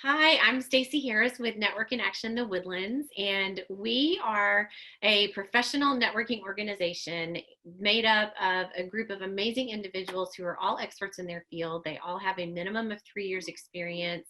Hi, I'm Stacy Harris with Network in Action The Woodlands, and we are a professional networking organization made up of a group of amazing individuals who are all experts in their field. They all have a minimum of 3 years experience.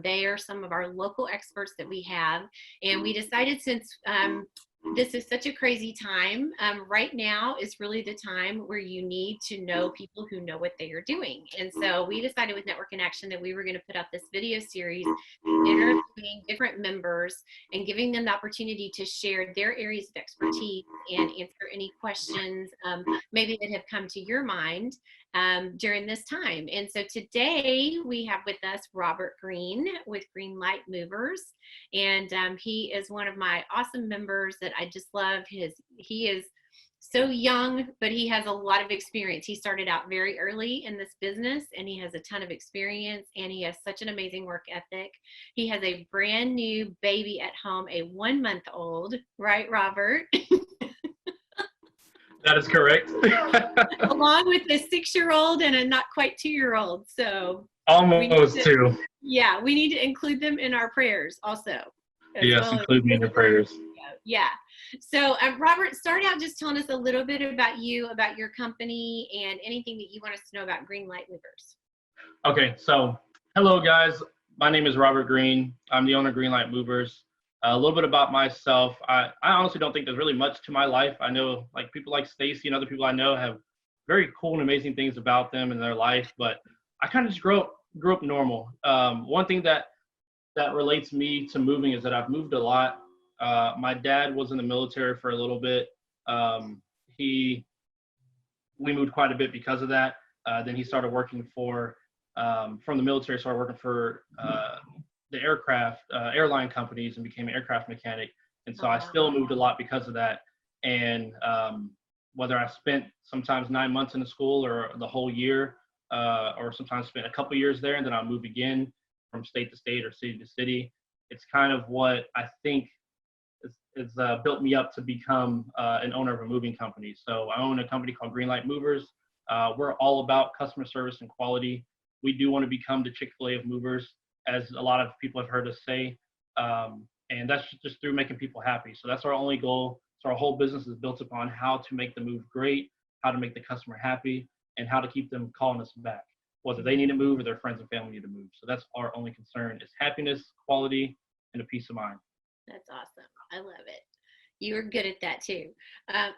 They are some of our local experts that we have, and we decided since this is such a crazy time. Right now is really the time where you need to know people who know what they are doing. And so we decided with Network in Action that we were going to put out this video series interviewing different members and giving them the opportunity to share their areas of expertise and answer any questions maybe that have come to your mind during this time. And so today we have with us Robert Green with GreenLight Movers. And he is one of my awesome members that I just love. He is so young, but he has a lot of experience. He started out very early in this business and he has a ton of experience and he has such an amazing work ethic. He has a brand new baby at home, a 1-month-old, right, Robert? That is correct. Along with a 6-year-old and a not quite 2-year-old. So Almost two. yeah, we need to include them in our prayers also. Yes, include me in your prayers. Yeah. So Robert, start out just telling us a little bit about you, about your company, and anything that you want us to know about GreenLight Movers. Okay, so hello guys. My name is Robert Green. I'm the owner of GreenLight Movers. A little bit about myself. I honestly don't think there's really much to my life. I know like people like Stacy and other people I know have very cool and amazing things about them in their life, but I kind of just grew up normal. One thing that relates me to moving is that I've moved a lot. My dad was in the military for a little bit. We moved quite a bit because of that. Then he started working from the military, started working for the airline companies and became an aircraft mechanic. And so I still moved a lot because of that. And whether I spent sometimes 9 months in the school or the whole year, or sometimes spent a couple years there and then I'll move again from state to state or city to city. It's kind of what I think is built me up to become an owner of a moving company. So I own a company called GreenLight Movers. We're all about customer service and quality. We do want to become the Chick-fil-A of movers, as a lot of people have heard us say. And that's just through making people happy. So that's our only goal. So our whole business is built upon how to make the move great, how to make the customer happy, and how to keep them calling us back, whether they need to move or their friends and family need to move. So that's our only concern is happiness, quality, and a peace of mind. That's awesome. I love it. You were good at that too.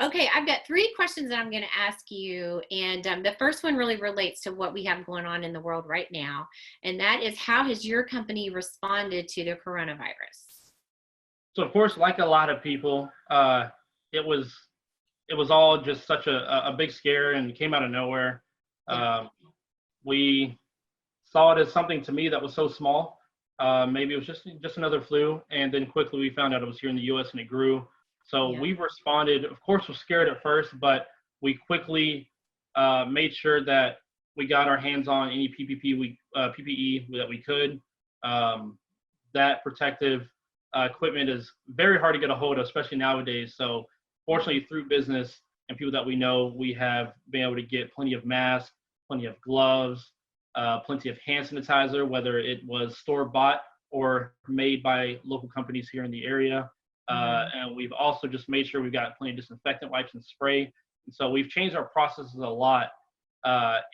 Okay, I've got 3 questions that I'm going to ask you. And the first one really relates to what we have going on in the world right now. And that is, how has your company responded to the coronavirus? So of course, like a lot of people, it was all just such a big scare and it came out of nowhere. We saw it as something to me that was so small. Maybe it was just another flu, and then quickly we found out it was here in the U.S. and it grew. So we responded. Of course, was scared at first, but we quickly made sure that we got our hands on any PPE that we could. That protective equipment is very hard to get a hold of, especially nowadays. So fortunately, through business and people that we know, we have been able to get plenty of masks, plenty of gloves, plenty of hand sanitizer, whether it was store-bought or made by local companies here in the area. And we've also just made sure we've got plenty of disinfectant wipes and spray. And so we've changed our processes a lot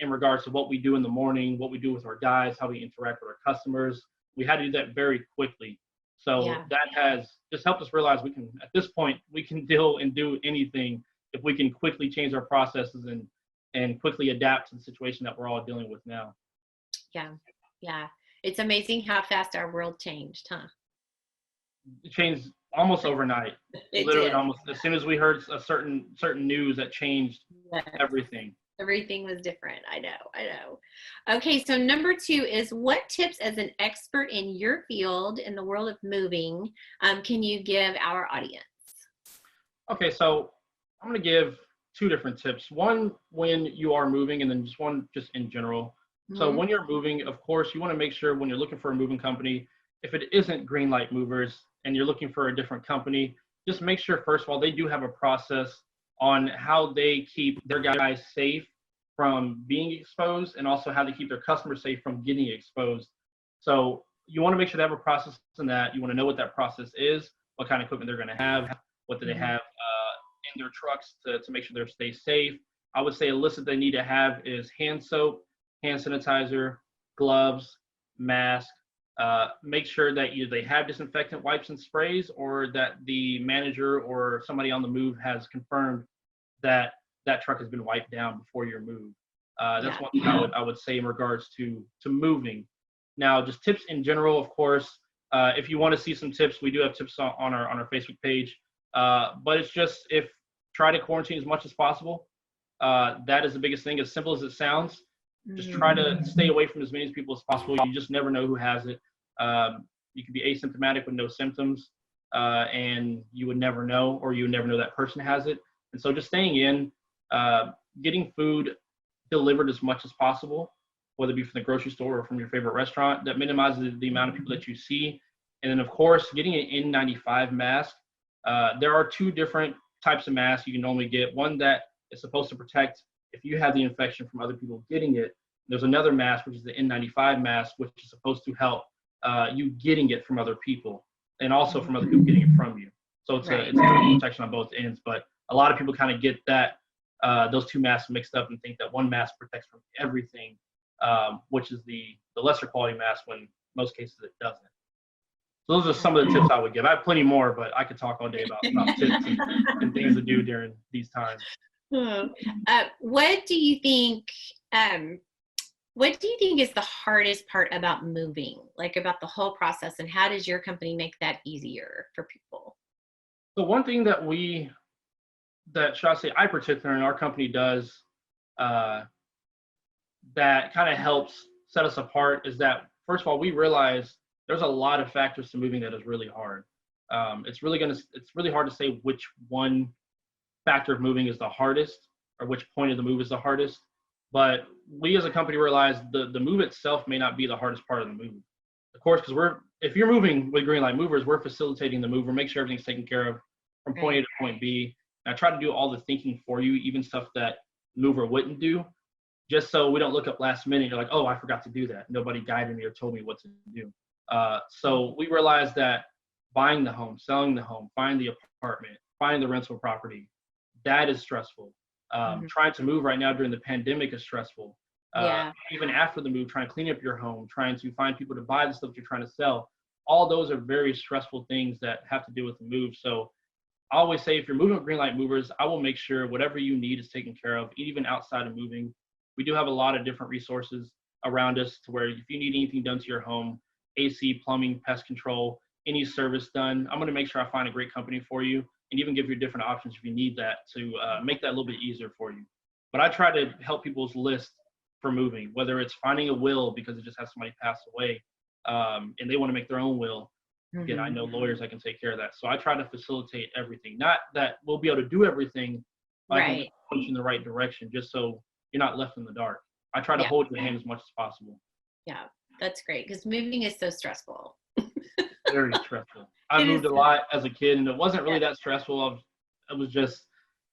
in regards to what we do in the morning, what we do with our guys, how we interact with our customers. We had to do that very quickly. So that has just helped us realize we can, at this point, we can deal and do anything if we can quickly change our processes and quickly adapt to the situation that we're all dealing with now. Yeah. It's amazing how fast our world changed, huh? It changed almost overnight. Literally, almost as soon as we heard a certain news that changed everything. Everything was different. I know. Okay, so number 2 is, what tips as an expert in your field in the world of moving can you give our audience? Okay, so I'm going to give 2 different tips. One when you are moving, and then just one just in general. So when you're moving, of course, you want to make sure when you're looking for a moving company, if it isn't GreenLight Movers and you're looking for a different company, just make sure, first of all, they do have a process on how they keep their guys safe from being exposed and also how they keep their customers safe from getting exposed. So you want to make sure they have a process in that. You want to know what that process is, what kind of equipment they're going to have, what do they have in their trucks to make sure they stay safe. I would say a list that they need to have is hand soap, hand sanitizer, gloves, mask. Make sure that either they have disinfectant wipes and sprays, or that the manager or somebody on the move has confirmed that that truck has been wiped down before your move. That's one thing I would say in regards to moving. Now, just tips in general, of course. If you want to see some tips, we do have tips on our Facebook page. But it's just, try to quarantine as much as possible. That is the biggest thing. As simple as it sounds, just try to stay away from as many people as possible. You just never know who has it. You could be asymptomatic with no symptoms, and you would never know, or you would never know that person has it. And so just staying in, getting food delivered as much as possible, whether it be from the grocery store or from your favorite restaurant, that minimizes the amount of people that you see. And then, of course, getting an N95 mask. There are two different types of masks you can normally get. One that is supposed to protect if you have the infection from other people getting it. There's another mask, which is the N95 mask, which is supposed to help you getting it from other people, and also from other people getting it from you. So it's a protection on both ends. But a lot of people kind of get that those two masks mixed up and think that one mask protects from everything, which is the lesser quality mask, when most cases it doesn't. So those are some of the tips I would give. I have plenty more, but I could talk all day about tips and things to do during these times. What do you think? What do you think is the hardest part about moving, like about the whole process, and how does your company make that easier for people? So one thing that should I say, I particularly in our company does that kind of helps set us apart is that, first of all, we realize there's a lot of factors to moving that is really hard. It's really hard to say which one factor of moving is the hardest, or which point of the move is the hardest. But we as a company realize the move itself may not be the hardest part of the move. Of course, because if you're moving with GreenLight Movers, we're facilitating the move. We're making sure everything's taken care of from point A to point B. And I try to do all the thinking for you, even stuff that mover wouldn't do, just so we don't look up last minute. You're like, oh, I forgot to do that. Nobody guided me or told me what to do. So we realized that buying the home, selling the home, finding the apartment, finding the rental property, that is stressful. Trying to move right now during the pandemic is stressful. Even after the move, trying to clean up your home, trying to find people to buy the stuff you're trying to sell, all those are very stressful things that have to do with the move. So I always say, if you're moving with GreenLight Movers, I will make sure whatever you need is taken care of, even outside of moving. We do have a lot of different resources around us to where if you need anything done to your home, AC, plumbing, pest control, any service done, I'm going to make sure I find a great company for you, and even give you different options if you need that, to make that a little bit easier for you. But I try to help people's list for moving, whether it's finding a will because it just has somebody pass away, and they want to make their own will. Again, I know lawyers that can take care of that. So I try to facilitate everything. Not that we'll be able to do everything, but I can point you in the right direction, just so you're not left in the dark. I try to hold your hand as much as possible. Yeah, that's great, because moving is so stressful. Very stressful. I moved a lot as a kid, and it wasn't really that stressful. It was just,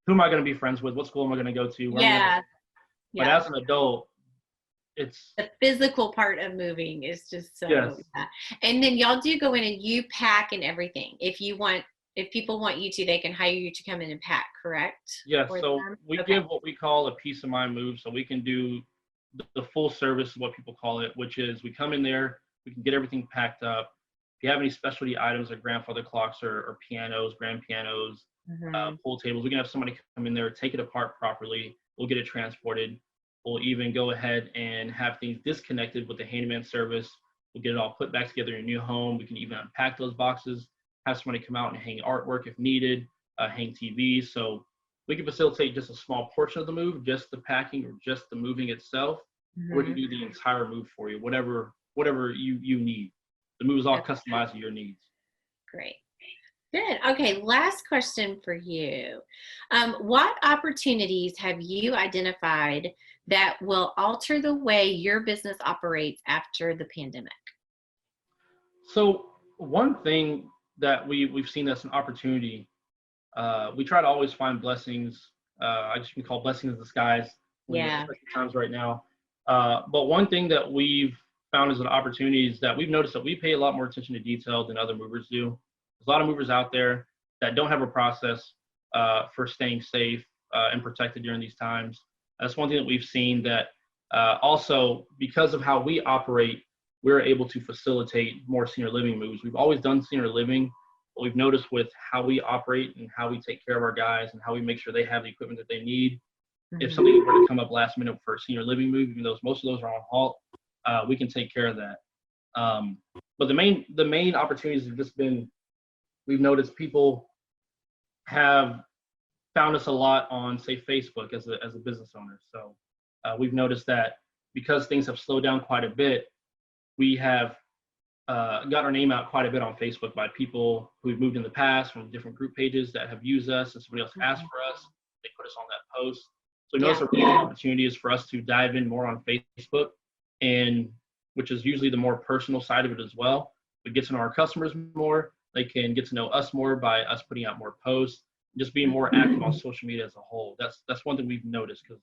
who am I going to be friends with? What school am I going to go to? But as an adult, it's the physical part of moving is just so. And then y'all do go in and you pack and everything. If people want you to, they can hire you to come in and pack, correct? Yes. So we give what we call a peace of mind move, so we can do the full service, what people call it, which is we come in there, we can get everything packed up. If you have any specialty items like grandfather clocks or pianos, grand pianos, pool tables, we can have somebody come in there, take it apart properly. We'll get it transported. We'll even go ahead and have things disconnected with the handyman service. We'll get it all put back together in a new home. We can even unpack those boxes, have somebody come out and hang artwork if needed, hang TVs. So we can facilitate just a small portion of the move, just the packing or just the moving itself. We can do the entire move for you, whatever you need. The move is all customized to your needs. Great. Good. Okay, last question for you. What opportunities have you identified that will alter the way your business operates after the pandemic? So one thing that we've seen as an opportunity, we try to always find blessings. I just call blessings in disguise. Especially times right now. But one thing that we've found as an opportunity is that we've noticed that we pay a lot more attention to detail than other movers do. There's a lot of movers out there that don't have a process for staying safe and protected during these times. That's one thing that we've seen, that also because of how we operate, we're able to facilitate more senior living moves. We've always done senior living, but we've noticed with how we operate and how we take care of our guys and how we make sure they have the equipment that they need, if something were to come up last minute for a senior living move, even though most of those are on halt, we can take care of that. But the main opportunities have just been, we've noticed people have found us a lot on, say, Facebook as a business owner. So we've noticed that because things have slowed down quite a bit, we have got our name out quite a bit on Facebook by people who've moved in the past from different group pages that have used us, and somebody else asked for us. They put us on that post. So we noticed a really good opportunity is for us to dive in more on Facebook, and which is usually the more personal side of it as well. We get to know our customers more. They can get to know us more by us putting out more posts, just being more active on social media as a whole. That's one thing we've noticed, because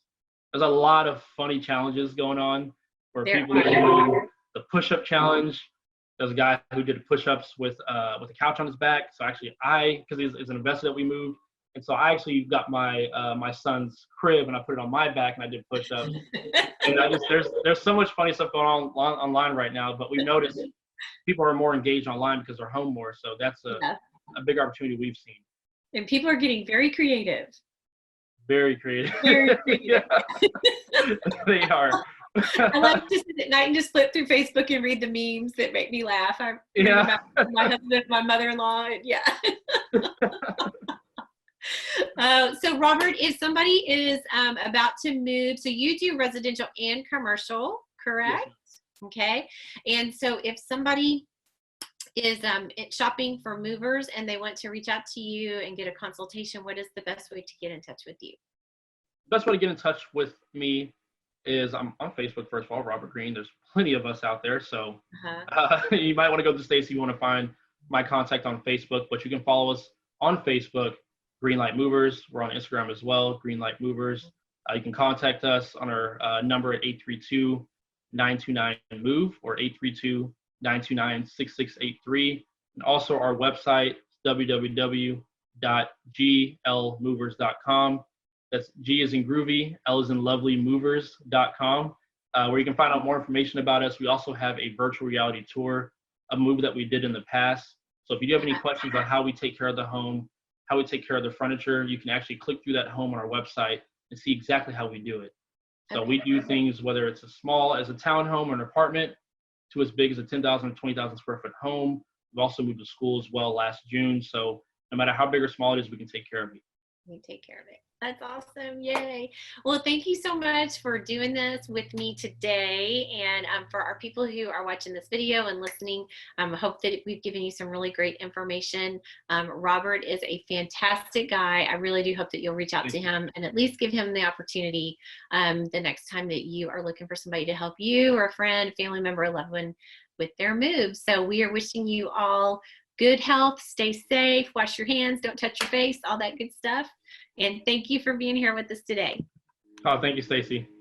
there's a lot of funny challenges going on where people are doing the push-up challenge. There's a guy who did push-ups with a couch on his back. So actually, because he's an investor that we moved, and so I actually got my son's crib and I put it on my back and I did push-ups. And there's so much funny stuff going on online right now. But we've noticed people are more engaged online because they're home more. So that's a big opportunity we've seen. And people are getting very creative. Very creative. Very creative. They are. I like to sit at night and just flip through Facebook and read the memes that make me laugh. I remember my husband, my mother-in-law, yeah. So Robert, if somebody is about to move, so you do residential and commercial, correct? Yes. Okay. And so if somebody is shopping for movers and they want to reach out to you and get a consultation, what is the best way to get in touch with you? The best way to get in touch with me is I'm on Facebook, first of all, Robert Green. There's plenty of us out there. So you might want to go to Stacy if you want to find my contact on Facebook, but you can follow us on Facebook, GreenLight Movers. We're on Instagram as well, GreenLight Movers. You can contact us on our number at 832-929-MOVE or 832-929-6683. And also our website, www.glmovers.com. That's G as in groovy, L as in lovely, movers.com, where you can find out more information about us. We also have a virtual reality tour of a movie that we did in the past. So if you do have any questions about how we take care of the home, how we take care of the furniture, you can actually click through that home on our website and see exactly how we do it. So we do things, whether it's as small as a townhome or an apartment to as big as a 10,000 or 20,000 square foot home. We've also moved to school as well last June. So no matter how big or small it is, we can take care of it. We take care of it. That's awesome. Yay. Well, thank you so much for doing this with me today. And for our people who are watching this video and listening, I hope that we've given you some really great information. Robert is a fantastic guy. I really do hope that you'll reach out to him and at least give him the opportunity the next time that you are looking for somebody to help you or a friend, family member, or loved one with their moves. So we are wishing you all good health, stay safe, wash your hands, don't touch your face, all that good stuff. And thank you for being here with us today. Oh, thank you, Stacy.